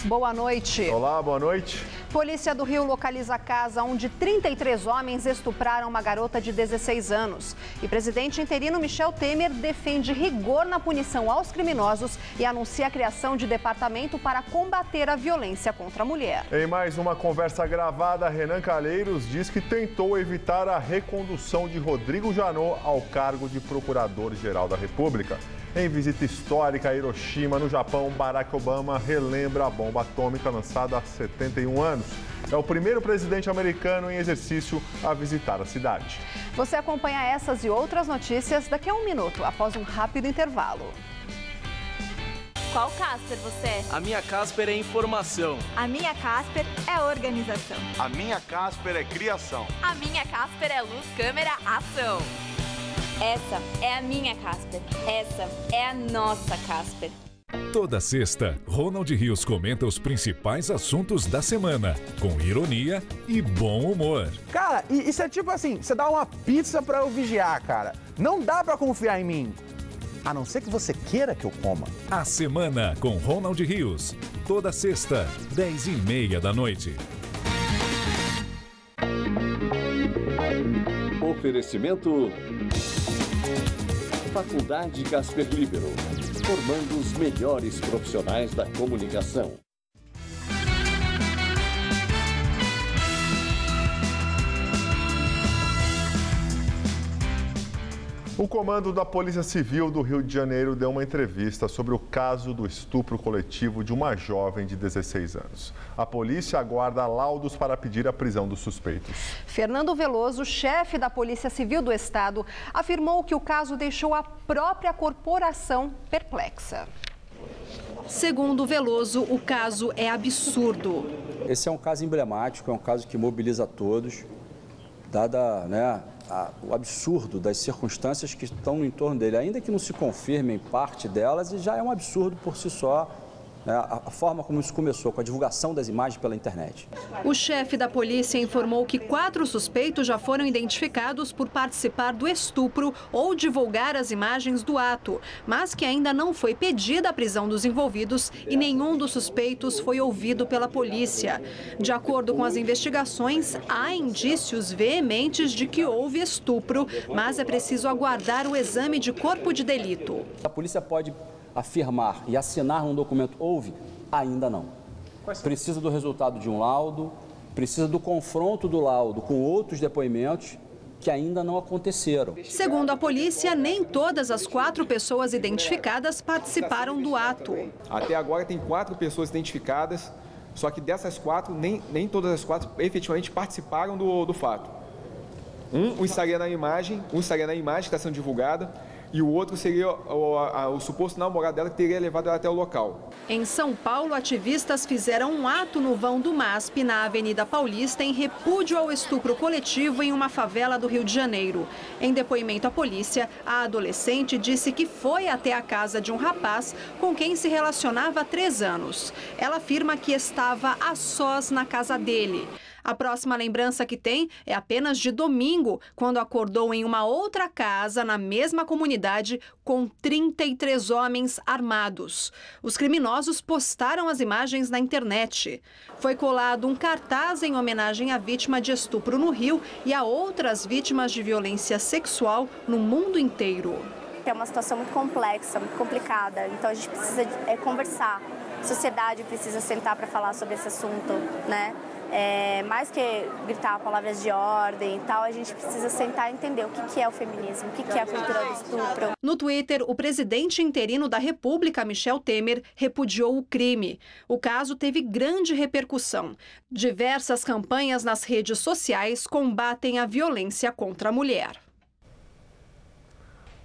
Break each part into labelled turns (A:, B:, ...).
A: Boa noite.
B: Olá, boa noite.
A: Polícia do Rio localiza a casa onde 33 homens estupraram uma garota de 16 anos. E presidente interino Michel Temer defende rigor na punição aos criminosos e anuncia a criação de departamento para combater a violência contra a mulher.
B: Em mais uma conversa gravada, Renan Calheiros diz que tentou evitar a recondução de Rodrigo Janot ao cargo de Procurador-Geral da República. Em visita histórica a Hiroshima, no Japão, Barack Obama relembra a bomba atômica lançada há 71 anos. É o primeiro presidente americano em exercício a visitar a cidade.
A: Você acompanha essas e outras notícias daqui a um minuto, após um rápido intervalo.
C: Qual Casper você é?
D: A minha Casper é informação.
C: A minha Casper é organização.
E: A minha Casper é criação.
C: A minha Casper é luz, câmera, ação. Essa é a minha Casper. Essa é a nossa Casper.
F: Toda sexta, Ronald Rios comenta os principais assuntos da semana, com ironia e bom humor.
G: Cara, isso é tipo assim, você dá uma pizza pra eu vigiar, cara. Não dá pra confiar em mim. A não ser que você queira que eu coma.
F: A Semana com Ronald Rios. Toda sexta, 10h30 da noite.
H: Oferecimento Faculdade Casper Libero, formando os melhores profissionais da comunicação.
B: O comando da Polícia Civil do Rio de Janeiro deu uma entrevista sobre o caso do estupro coletivo de uma jovem de 16 anos. A polícia aguarda laudos para pedir a prisão dos suspeitos.
A: Fernando Veloso, chefe da Polícia Civil do Estado, afirmou que o caso deixou a própria corporação perplexa. Segundo Veloso, o caso é absurdo.
I: Esse é um caso emblemático, é um caso que mobiliza todos, dada, o absurdo das circunstâncias que estão no entorno dele, ainda que não se confirmem parte delas, e já é um absurdo por si só, a forma como isso começou, com a divulgação das imagens pela internet.
A: O chefe da polícia informou que 4 suspeitos já foram identificados por participar do estupro ou divulgar as imagens do ato, mas que ainda não foi pedida a prisão dos envolvidos e nenhum dos suspeitos foi ouvido pela polícia. De acordo com as investigações, há indícios veementes de que houve estupro, mas é preciso aguardar o exame de corpo de delito.
I: A polícia pode afirmar e assinar um documento, houve? Ainda não. Precisa do resultado de um laudo, precisa do confronto do laudo com outros depoimentos que ainda não aconteceram.
A: Segundo a polícia, nem todas as 4 pessoas identificadas participaram do ato.
J: Até agora tem 4 pessoas identificadas, só que dessas 4, nem todas as 4 efetivamente participaram do fato. Um estaria na imagem, que está sendo divulgada, e o outro seria o suposto namorado dela que teria levado ela até o local.
A: Em São Paulo, ativistas fizeram um ato no vão do MASP, na Avenida Paulista, em repúdio ao estupro coletivo em uma favela do Rio de Janeiro. Em depoimento à polícia, a adolescente disse que foi até a casa de um rapaz com quem se relacionava há 3 anos. Ela afirma que estava a sós na casa dele. A próxima lembrança que tem é apenas de domingo, quando acordou em uma outra casa, na mesma comunidade, com 33 homens armados. Os criminosos postaram as imagens na internet. Foi colado um cartaz em homenagem à vítima de estupro no Rio e a outras vítimas de violência sexual no mundo inteiro.
K: É uma situação muito complexa, muito complicada, então a gente precisa conversar. A sociedade precisa sentar para falar sobre esse assunto, né? Mais que gritar palavras de ordem e tal, a gente precisa sentar e entender o que é o feminismo, o que é a cultura do estupro.
A: No Twitter, o presidente interino da República, Michel Temer, repudiou o crime. O caso teve grande repercussão. Diversas campanhas nas redes sociais combatem a violência contra a mulher.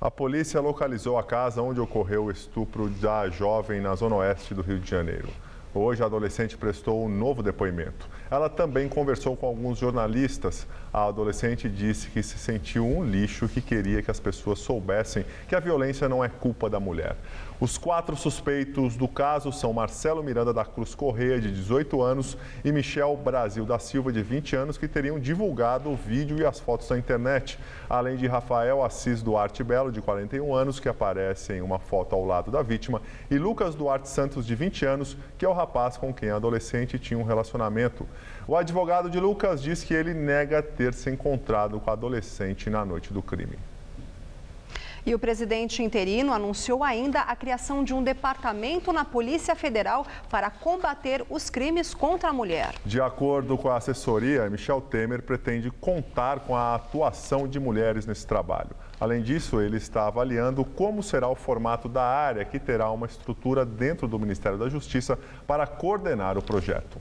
B: A polícia localizou a casa onde ocorreu o estupro da jovem na zona oeste do Rio de Janeiro. Hoje, a adolescente prestou um novo depoimento. Ela também conversou com alguns jornalistas. A adolescente disse que se sentiu um lixo e que queria que as pessoas soubessem que a violência não é culpa da mulher. Os 4 suspeitos do caso são Marcelo Miranda da Cruz Correia, de 18 anos, e Michel Brasil da Silva, de 20 anos, que teriam divulgado o vídeo e as fotos na internet, além de Rafael Assis Duarte Belo, de 41 anos, que aparece em uma foto ao lado da vítima, e Lucas Duarte Santos, de 20 anos, que é o rapaz com quem a adolescente tinha um relacionamento. O advogado de Lucas diz que ele nega ter se encontrado com a adolescente na noite do crime.
A: E o presidente interino anunciou ainda a criação de um departamento na Polícia Federal para combater os crimes contra a mulher.
B: De acordo com a assessoria, Michel Temer pretende contar com a atuação de mulheres nesse trabalho. Além disso, ele está avaliando como será o formato da área, que terá uma estrutura dentro do Ministério da Justiça para coordenar o projeto.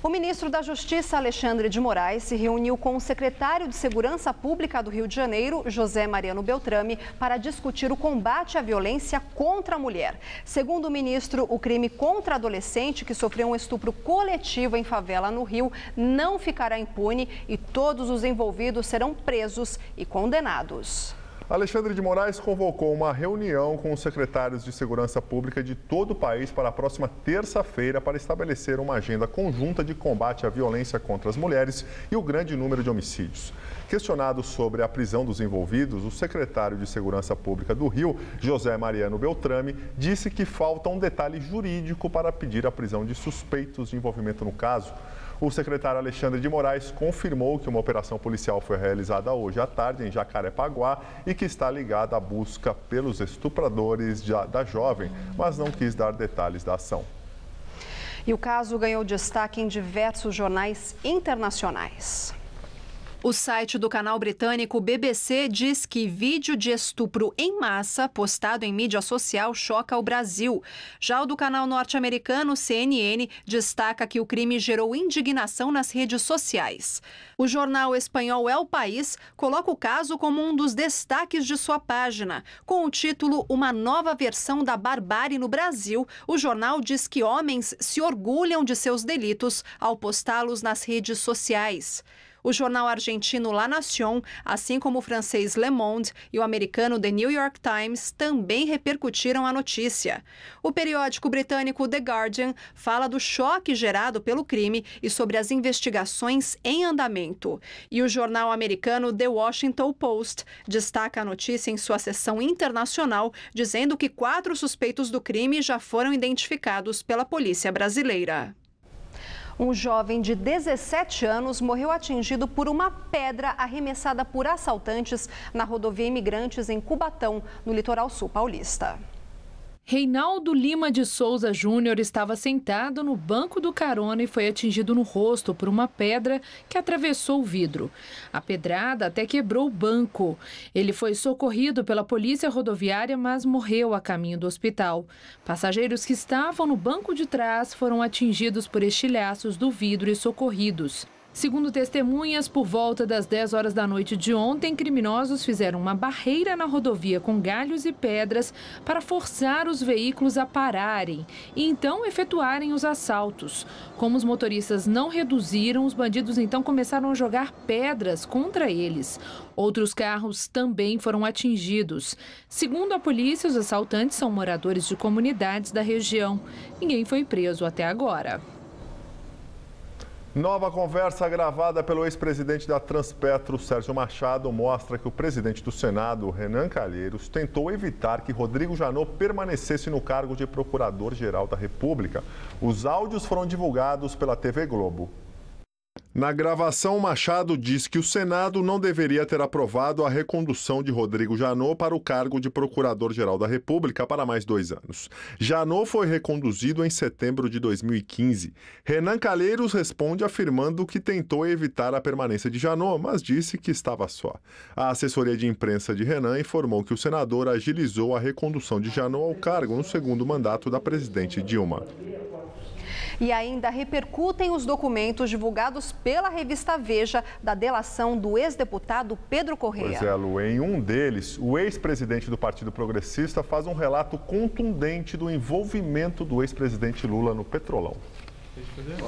A: O ministro da Justiça, Alexandre de Moraes, se reuniu com o secretário de Segurança Pública do Rio de Janeiro, José Mariano Beltrame, para discutir o combate à violência contra a mulher. Segundo o ministro, o crime contra a adolescente que sofreu um estupro coletivo em favela no Rio não ficará impune e todos os envolvidos serão presos e condenados.
B: Alexandre de Moraes convocou uma reunião com os secretários de Segurança Pública de todo o país para a próxima terça-feira para estabelecer uma agenda conjunta de combate à violência contra as mulheres e o grande número de homicídios. Questionado sobre a prisão dos envolvidos, o secretário de Segurança Pública do Rio, José Mariano Beltrame, disse que falta um detalhe jurídico para pedir a prisão de suspeitos de envolvimento no caso. O secretário Alexandre de Moraes confirmou que uma operação policial foi realizada hoje à tarde em Jacarepaguá e que está ligada à busca pelos estupradores da jovem, mas não quis dar detalhes da ação.
A: E o caso ganhou destaque em diversos jornais internacionais. O site do canal britânico BBC diz que vídeo de estupro em massa postado em mídia social choca o Brasil. Já o do canal norte-americano CNN destaca que o crime gerou indignação nas redes sociais. O jornal espanhol El País coloca o caso como um dos destaques de sua página. Com o título Uma Nova Versão da Barbárie no Brasil, o jornal diz que homens se orgulham de seus delitos ao postá-los nas redes sociais. O jornal argentino La Nación, assim como o francês Le Monde e o americano The New York Times, também repercutiram a notícia. O periódico britânico The Guardian fala do choque gerado pelo crime e sobre as investigações em andamento. E o jornal americano The Washington Post destaca a notícia em sua seção internacional, dizendo que 4 suspeitos do crime já foram identificados pela polícia brasileira. Um jovem de 17 anos morreu atingido por uma pedra arremessada por assaltantes na rodovia Imigrantes em Cubatão, no litoral sul paulista.
L: Reinaldo Lima de Souza Júnior estava sentado no banco do carona e foi atingido no rosto por uma pedra que atravessou o vidro. A pedrada até quebrou o banco. Ele foi socorrido pela polícia rodoviária, mas morreu a caminho do hospital. Passageiros que estavam no banco de trás foram atingidos por estilhaços do vidro e socorridos. Segundo testemunhas, por volta das 10 horas da noite de ontem, criminosos fizeram uma barreira na rodovia com galhos e pedras para forçar os veículos a pararem e então efetuarem os assaltos. Como os motoristas não reduziram, os bandidos então começaram a jogar pedras contra eles. Outros carros também foram atingidos. Segundo a polícia, os assaltantes são moradores de comunidades da região. Ninguém foi preso até agora.
B: Nova conversa gravada pelo ex-presidente da Transpetro, Sérgio Machado, mostra que o presidente do Senado, Renan Calheiros, tentou evitar que Rodrigo Janot permanecesse no cargo de Procurador-Geral da República. Os áudios foram divulgados pela TV Globo. Na gravação, Machado diz que o Senado não deveria ter aprovado a recondução de Rodrigo Janot para o cargo de Procurador-Geral da República para mais 2 anos. Janot foi reconduzido em setembro de 2015. Renan Calheiros responde afirmando que tentou evitar a permanência de Janot, mas disse que estava só. A assessoria de imprensa de Renan informou que o senador agilizou a recondução de Janot ao cargo no segundo mandato da presidente Dilma.
A: E ainda repercutem os documentos divulgados pela revista Veja da delação do ex-deputado Pedro Correia.
B: Pois é, Lu, em um deles, o ex-presidente do Partido Progressista faz um relato contundente do envolvimento do ex-presidente Lula no Petrolão.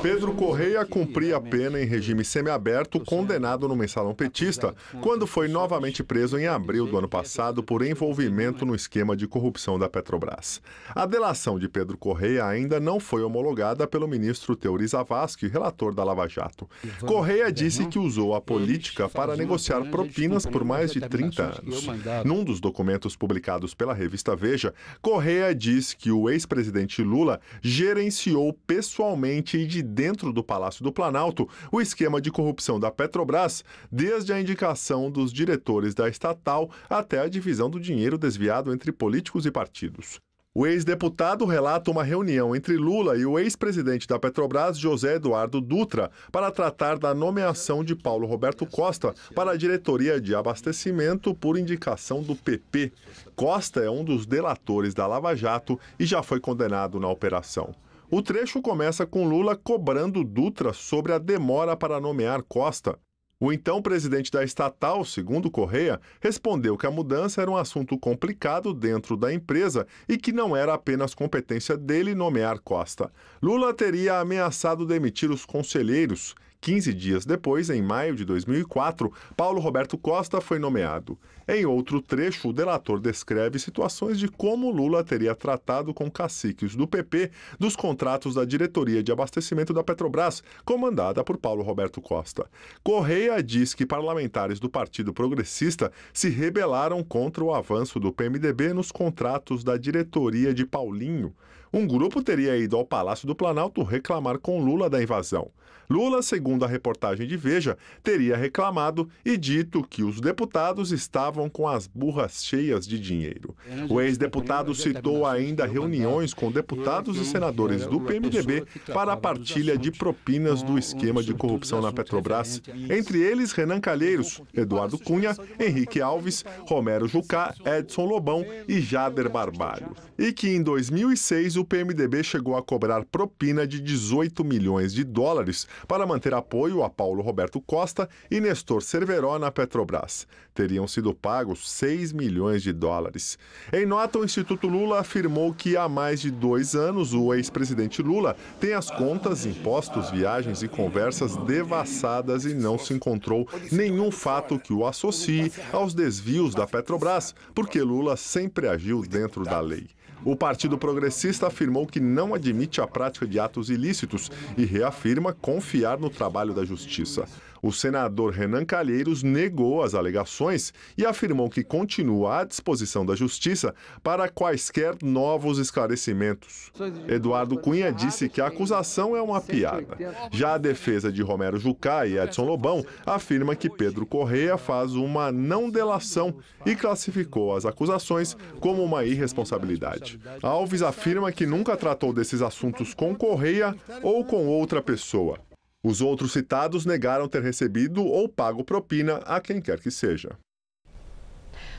B: Pedro Correia cumpria a pena em regime semiaberto, condenado no Mensalão petista, quando foi novamente preso em abril do ano passado por envolvimento no esquema de corrupção da Petrobras. A delação de Pedro Correia ainda não foi homologada pelo ministro Teori Zavascki, relator da Lava Jato. Correia disse que usou a política para negociar propinas por mais de 30 anos. Num dos documentos publicados pela revista Veja, Correia diz que o ex-presidente Lula gerenciou pessoalmente e de dentro do Palácio do Planalto o esquema de corrupção da Petrobras, desde a indicação dos diretores da estatal até a divisão do dinheiro desviado entre políticos e partidos. O ex-deputado relata uma reunião entre Lula e o ex-presidente da Petrobras, José Eduardo Dutra, para tratar da nomeação de Paulo Roberto Costa para a diretoria de abastecimento por indicação do PP. Costa é um dos delatores da Lava Jato e já foi condenado na operação. O trecho começa com Lula cobrando Dutra sobre a demora para nomear Costa. O então presidente da estatal, segundo Correia, respondeu que a mudança era um assunto complicado dentro da empresa e que não era apenas competência dele nomear Costa. Lula teria ameaçado demitir os conselheiros. 15 dias depois, em maio de 2004, Paulo Roberto Costa foi nomeado. Em outro trecho, o delator descreve situações de como Lula teria tratado com caciques do PP dos contratos da diretoria de abastecimento da Petrobras, comandada por Paulo Roberto Costa. Correia diz que parlamentares do Partido Progressista se rebelaram contra o avanço do PMDB nos contratos da diretoria de Paulinho. Um grupo teria ido ao Palácio do Planalto reclamar com Lula da invasão. Lula, segundo a reportagem de Veja, teria reclamado e dito que os deputados estavam com as burras cheias de dinheiro. O ex-deputado citou ainda reuniões com deputados e senadores do PMDB para a partilha de propinas do esquema de corrupção na Petrobras. Entre eles, Renan Calheiros, Eduardo Cunha, Henrique Alves, Romero Jucá, Edson Lobão e Jader Barbalho. E que em 2006 o PMDB chegou a cobrar propina de 18 milhões de dólares para manter apoio a Paulo Roberto Costa e Nestor Cerveró na Petrobras. Teriam sido pagos 6 milhões de dólares. Em nota, o Instituto Lula afirmou que há mais de 2 anos o ex-presidente Lula tem as contas, impostos, viagens e conversas devassadas e não se encontrou nenhum fato que o associe aos desvios da Petrobras, porque Lula sempre agiu dentro da lei. O Partido Progressista afirmou que não admite a prática de atos ilícitos e reafirma confiar no trabalho da Justiça. O senador Renan Calheiros negou as alegações e afirmou que continua à disposição da Justiça para quaisquer novos esclarecimentos. Eduardo Cunha disse que a acusação é uma piada. Já a defesa de Romero Jucá e Edson Lobão afirma que Pedro Correia faz uma não delação e classificou as acusações como uma irresponsabilidade. Alves afirma que nunca tratou desses assuntos com Correia ou com outra pessoa. Os outros citados negaram ter recebido ou pago propina a quem quer que seja.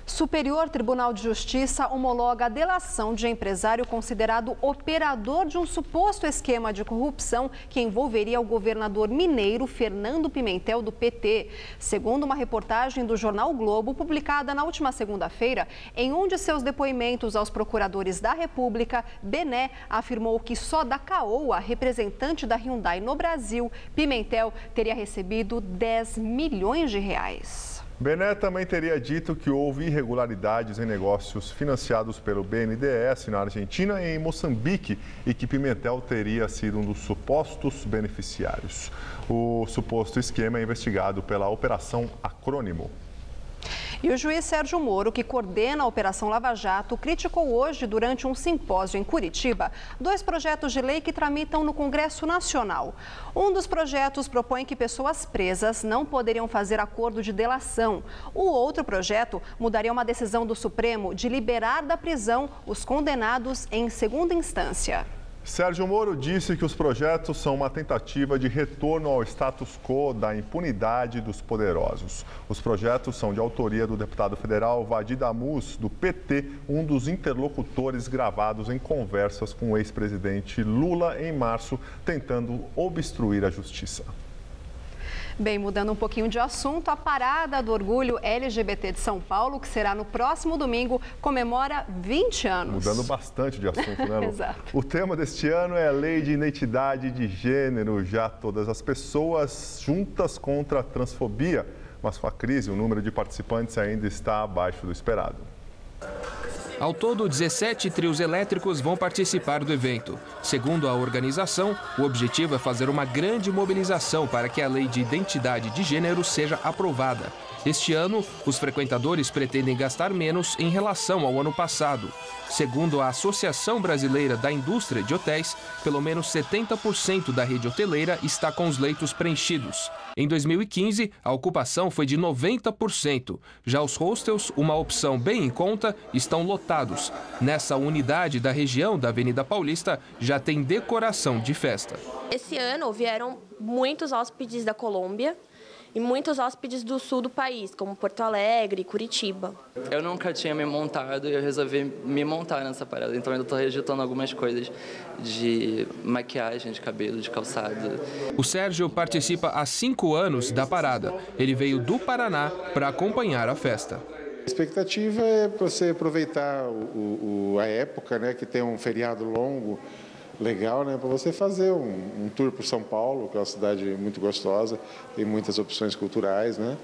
A: Superior Tribunal de Justiça homologa a delação de empresário considerado operador de um suposto esquema de corrupção que envolveria o governador mineiro Fernando Pimentel, do PT. Segundo uma reportagem do jornal Globo, publicada na última segunda-feira, em um de seus depoimentos aos procuradores da República, Bené afirmou que só da Caoa, representante da Hyundai no Brasil, Pimentel teria recebido 10 milhões de reais.
B: Bené também teria dito que houve irregularidades em negócios financiados pelo BNDES na Argentina e em Moçambique e que Pimentel teria sido um dos supostos beneficiários. O suposto esquema é investigado pela Operação Acrônimo.
A: E o juiz Sérgio Moro, que coordena a Operação Lava Jato, criticou hoje, durante um simpósio em Curitiba, 2 projetos de lei que tramitam no Congresso Nacional. Um dos projetos propõe que pessoas presas não poderiam fazer acordo de delação. O outro projeto mudaria uma decisão do Supremo de liberar da prisão os condenados em segunda instância.
B: Sérgio Moro disse que os projetos são uma tentativa de retorno ao status quo da impunidade dos poderosos. Os projetos são de autoria do deputado federal Vadir Damus, do PT, um dos interlocutores gravados em conversas com o ex-presidente Lula em março, tentando obstruir a justiça.
A: Bem, mudando um pouquinho de assunto, a Parada do Orgulho LGBT de São Paulo, que será no próximo domingo, comemora 20 anos.
B: Mudando bastante de assunto, né, Lu?
A: Exato.
B: O tema deste ano é a Lei de Identidade de Gênero. Já todas as pessoas juntas contra a transfobia. Mas com a crise, o número de participantes ainda está abaixo do esperado.
M: Ao todo, 17 trios elétricos vão participar do evento. Segundo a organização, o objetivo é fazer uma grande mobilização para que a Lei de Identidade de Gênero seja aprovada. Este ano, os frequentadores pretendem gastar menos em relação ao ano passado. Segundo a Associação Brasileira da Indústria de Hotéis, pelo menos 70% da rede hoteleira está com os leitos preenchidos. Em 2015, a ocupação foi de 90%. Já os hostels, uma opção bem em conta, estão lotados. Nessa unidade da região da Avenida Paulista, já tem decoração de festa.
N: Esse ano vieram muitos hóspedes da Colômbia e muitos hóspedes do sul do país, como Porto Alegre e Curitiba.
O: Eu nunca tinha me montado e eu resolvi me montar nessa parada. Então eu estou registrando algumas coisas de maquiagem, de cabelo, de calçado.
M: O Sérgio participa há 5 anos da parada. Ele veio do Paraná para acompanhar a festa.
P: A expectativa é você aproveitar a época, né, que tem um feriado longo, legal, né, para você fazer um tour por São Paulo, que é uma cidade muito gostosa, tem muitas opções culturais, né,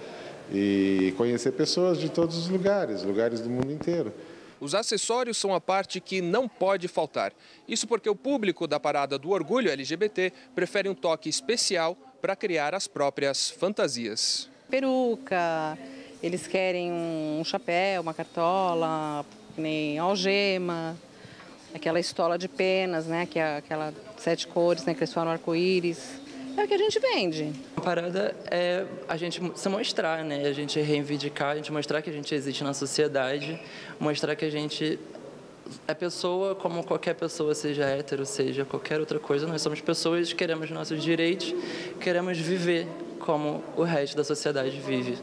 P: e conhecer pessoas de todos os lugares do mundo inteiro.
M: Os acessórios são a parte que não pode faltar. Isso porque o público da Parada do Orgulho LGBT prefere um toque especial para criar as próprias fantasias.
Q: Peruca, eles querem um chapéu, uma cartola, nem algema, aquela estola de penas, né, que é aquela 7 cores, né, que eles falam arco-íris. É o que a gente vende.
O: A parada é a gente se mostrar, né? A gente reivindicar, a gente mostrar que a gente existe na sociedade, mostrar que a gente é pessoa como qualquer pessoa, seja hétero, seja qualquer outra coisa. Nós somos pessoas, queremos nossos direitos, queremos viver como o resto da sociedade vive.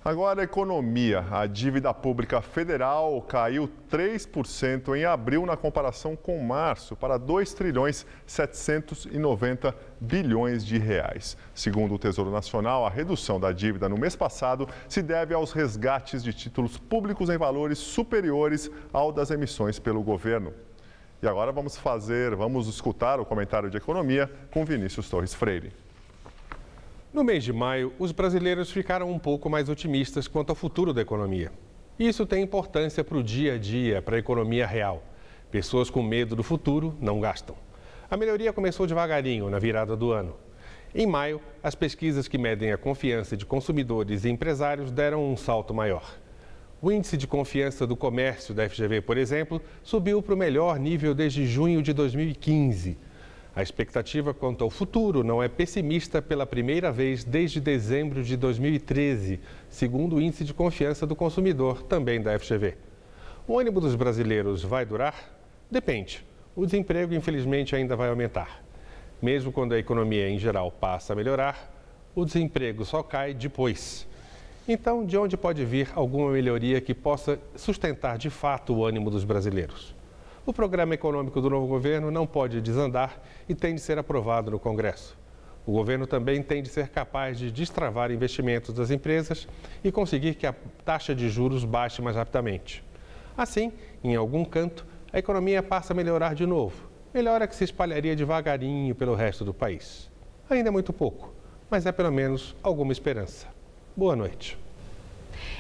B: Agora, a economia. A dívida pública federal caiu 3% em abril na comparação com março, para 2 trilhões 790 bilhões de reais. Segundo o Tesouro Nacional, a redução da dívida no mês passado se deve aos resgates de títulos públicos em valores superiores ao das emissões pelo governo. E agora vamos escutar o comentário de economia com Vinícius Torres Freire.
R: No mês de maio, os brasileiros ficaram um pouco mais otimistas quanto ao futuro da economia. Isso tem importância para o dia a dia, para a economia real. Pessoas com medo do futuro não gastam. A melhoria começou devagarinho na virada do ano. Em maio, as pesquisas que medem a confiança de consumidores e empresários deram um salto maior. O índice de confiança do comércio da FGV, por exemplo, subiu para o melhor nível desde junho de 2015. A expectativa quanto ao futuro não é pessimista pela primeira vez desde dezembro de 2013, segundo o Índice de Confiança do Consumidor, também da FGV. O ânimo dos brasileiros vai durar? Depende. O desemprego, infelizmente, ainda vai aumentar. Mesmo quando a economia em geral passa a melhorar, o desemprego só cai depois. Então, de onde pode vir alguma melhoria que possa sustentar de fato o ânimo dos brasileiros? O programa econômico do novo governo não pode desandar e tem de ser aprovado no Congresso. O governo também tem de ser capaz de destravar investimentos das empresas e conseguir que a taxa de juros baixe mais rapidamente. Assim, em algum canto, a economia passa a melhorar de novo. Melhora que se espalharia devagarinho pelo resto do país. Ainda é muito pouco, mas é pelo menos alguma esperança. Boa noite.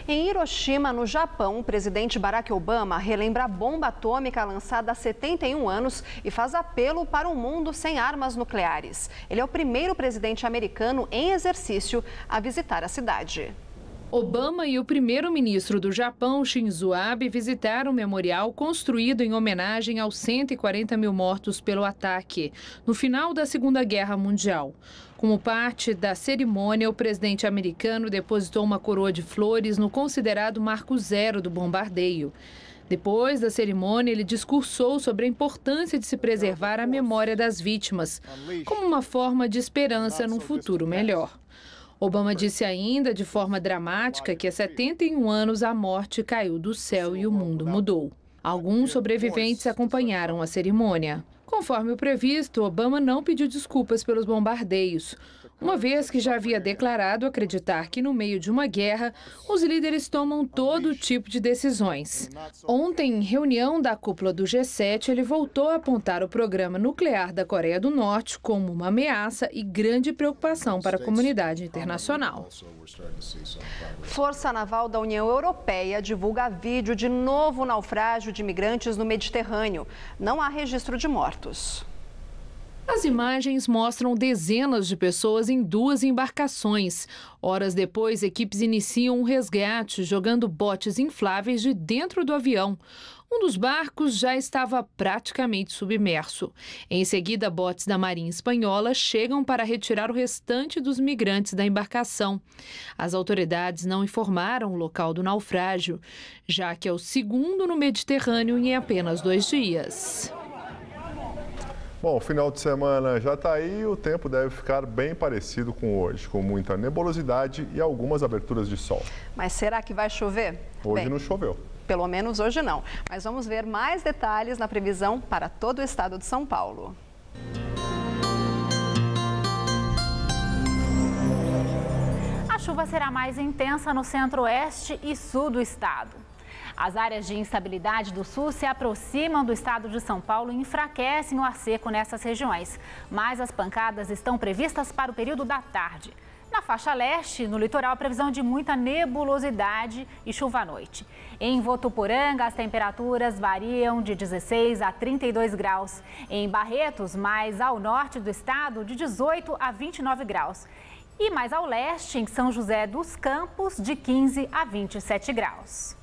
A: Em Hiroshima, no Japão, o presidente Barack Obama relembra a bomba atômica lançada há 71 anos e faz apelo para um mundo sem armas nucleares. Ele é o primeiro presidente americano em exercício a visitar a cidade.
L: Obama e o primeiro-ministro do Japão, Shinzo Abe, visitaram o memorial construído em homenagem aos 140 mil mortos pelo ataque no final da Segunda Guerra Mundial. Como parte da cerimônia, o presidente americano depositou uma coroa de flores no considerado marco zero do bombardeio. Depois da cerimônia, ele discursou sobre a importância de se preservar a memória das vítimas, como uma forma de esperança num futuro melhor. Obama disse ainda, de forma dramática, que há 71 anos a morte caiu do céu e o mundo mudou. Alguns sobreviventes acompanharam a cerimônia. Conforme o previsto, Obama não pediu desculpas pelos bombardeios, uma vez que já havia declarado acreditar que, no meio de uma guerra, os líderes tomam todo tipo de decisões. Ontem, em reunião da cúpula do G7, ele voltou a apontar o programa nuclear da Coreia do Norte como uma ameaça e grande preocupação para a comunidade internacional.
A: Força Naval da União Europeia divulga vídeo de novo naufrágio de imigrantes no Mediterrâneo. Não há registro de mortos.
L: As imagens mostram dezenas de pessoas em 2 embarcações. Horas depois, equipes iniciam um resgate, jogando botes infláveis de dentro do avião. Um dos barcos já estava praticamente submerso. Em seguida, botes da Marinha Espanhola chegam para retirar o restante dos migrantes da embarcação. As autoridades não informaram o local do naufrágio, já que é o segundo no Mediterrâneo em apenas 2 dias.
B: Bom, o final de semana já está aí e o tempo deve ficar bem parecido com hoje, com muita nebulosidade e algumas aberturas de sol.
A: Mas será que vai chover?
B: Hoje não choveu.
A: Pelo menos hoje não. Mas vamos ver mais detalhes na previsão para todo o estado de São Paulo.
S: A chuva será mais intensa no centro-oeste e sul do estado. As áreas de instabilidade do sul se aproximam do estado de São Paulo e enfraquecem o ar seco nessas regiões. Mas as pancadas estão previstas para o período da tarde. Na faixa leste, no litoral, a previsão de muita nebulosidade e chuva à noite. Em Votuporanga, as temperaturas variam de 16 a 32 graus. Em Barretos, mais ao norte do estado, de 18 a 29 graus. E mais ao leste, em São José dos Campos, de 15 a 27 graus.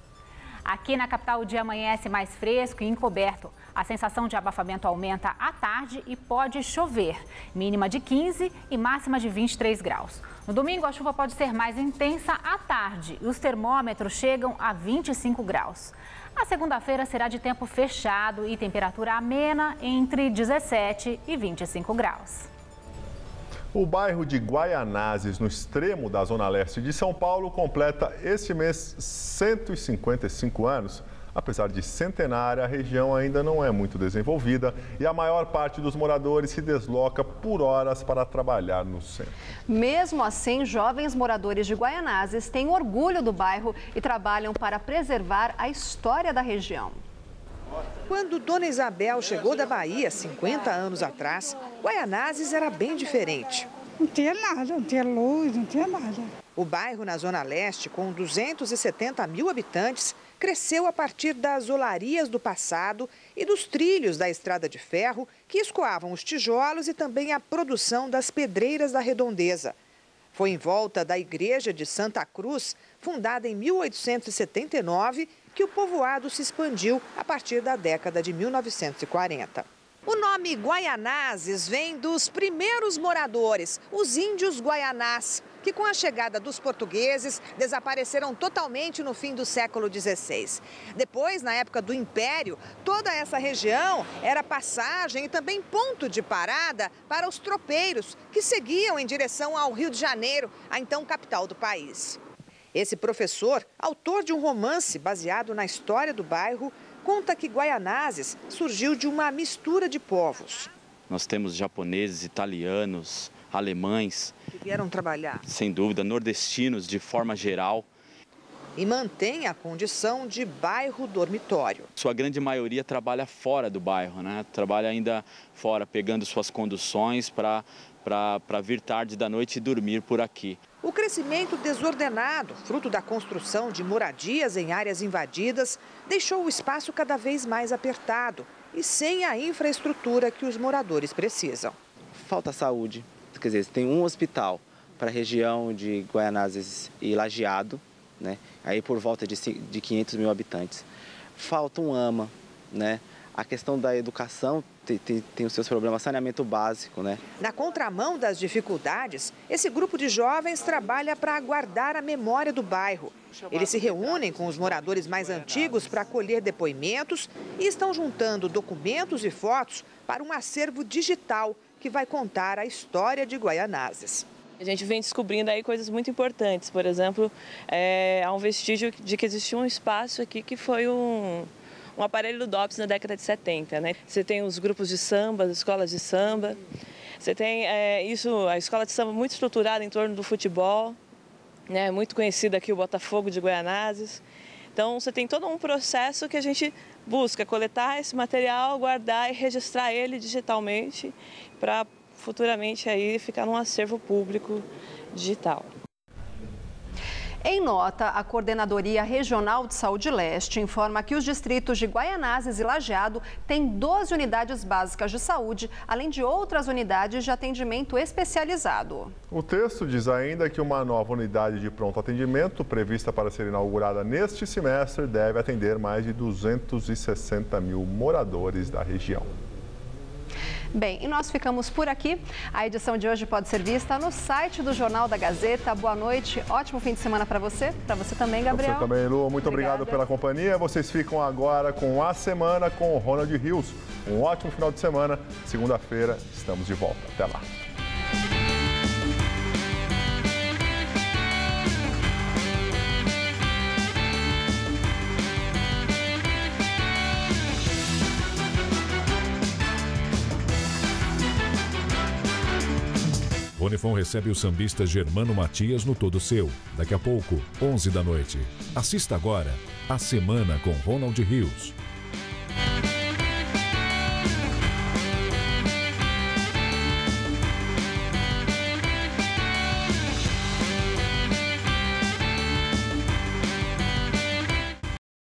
S: Aqui na capital o dia amanhece mais fresco e encoberto. A sensação de abafamento aumenta à tarde e pode chover. Mínima de 15 e máxima de 23 graus. No domingo a chuva pode ser mais intensa à tarde e os termômetros chegam a 25 graus. A segunda-feira será de tempo fechado e temperatura amena entre 17 e 25 graus.
B: O bairro de Guaianazes, no extremo da zona leste de São Paulo, completa este mês 155 anos. Apesar de centenária, a região ainda não é muito desenvolvida e a maior parte dos moradores se desloca por horas para trabalhar no centro.
A: Mesmo assim, jovens moradores de Guaianazes têm orgulho do bairro e trabalham para preservar a história da região.
T: Quando Dona Isabel chegou da Bahia 50 anos atrás, Guaianazes era bem diferente.
U: Não tinha nada, não tinha luz, não tinha nada.
T: O bairro na Zona Leste, com 270 mil habitantes, cresceu a partir das olarias do passado e dos trilhos da estrada de ferro que escoavam os tijolos e também a produção das pedreiras da Redondeza. Foi em volta da igreja de Santa Cruz, fundada em 1879, que o povoado se expandiu a partir da década de 1940. O nome Guaianazes vem dos primeiros moradores, os índios guaianás, que com a chegada dos portugueses desapareceram totalmente no fim do século XVI. Depois, na época do Império, toda essa região era passagem e também ponto de parada para os tropeiros que seguiam em direção ao Rio de Janeiro, a então capital do país. Esse professor, autor de um romance baseado na história do bairro, conta que Guaianazes surgiu de uma mistura de povos.
V: Nós temos japoneses, italianos, alemães.
T: Que vieram trabalhar.
V: Sem dúvida, nordestinos de forma geral.
T: E mantém a condição de bairro dormitório.
V: Sua grande maioria trabalha fora do bairro, né? Trabalha ainda fora, pegando suas conduções para vir tarde da noite e dormir por aqui.
T: O crescimento desordenado, fruto da construção de moradias em áreas invadidas, deixou o espaço cada vez mais apertado e sem a infraestrutura que os moradores precisam.
W: Falta saúde, quer dizer, tem um hospital para a região de Guaianazes e Lajeado, né? Aí por volta de 500 mil habitantes. Falta um AMA, né? A questão da educação tem os seus problemas, saneamento básico, né?
T: Na contramão das dificuldades, esse grupo de jovens trabalha para guardar a memória do bairro. Eles se reúnem com os moradores mais antigos para colher depoimentos e estão juntando documentos e fotos para um acervo digital que vai contar a história de Guaianazes.
X: A gente vem descobrindo aí coisas muito importantes. Por exemplo, há um vestígio de que existia um espaço aqui que foi um um aparelho do DOPS na década de 70, né? Você tem os grupos de samba, as escolas de samba, você tem a escola de samba muito estruturada em torno do futebol, né? Muito conhecida aqui o Botafogo de Guaianazes. Então você tem todo um processo que a gente busca coletar esse material, guardar e registrar ele digitalmente para futuramente aí ficar num acervo público digital.
A: Em nota, a Coordenadoria Regional de Saúde Leste informa que os distritos de Guaianazes e Lajeado têm 12 unidades básicas de saúde, além de outras unidades de atendimento especializado.
B: O texto diz ainda que uma nova unidade de pronto atendimento, prevista para ser inaugurada neste semestre, deve atender mais de 260 mil moradores da região.
A: Bem, e nós ficamos por aqui. A edição de hoje pode ser vista no site do Jornal da Gazeta. Boa noite, ótimo fim de semana para você também, Gabriel.
B: Você também, Lu. Muito obrigado pela companhia. Vocês ficam agora com A Semana com o Ronald Rios. Um ótimo final de semana. Segunda-feira estamos de volta. Até lá.
F: Bonifon recebe o sambista Germano Matias no Todo Seu. Daqui a pouco, 11 da noite. Assista agora A Semana com Ronald Rios.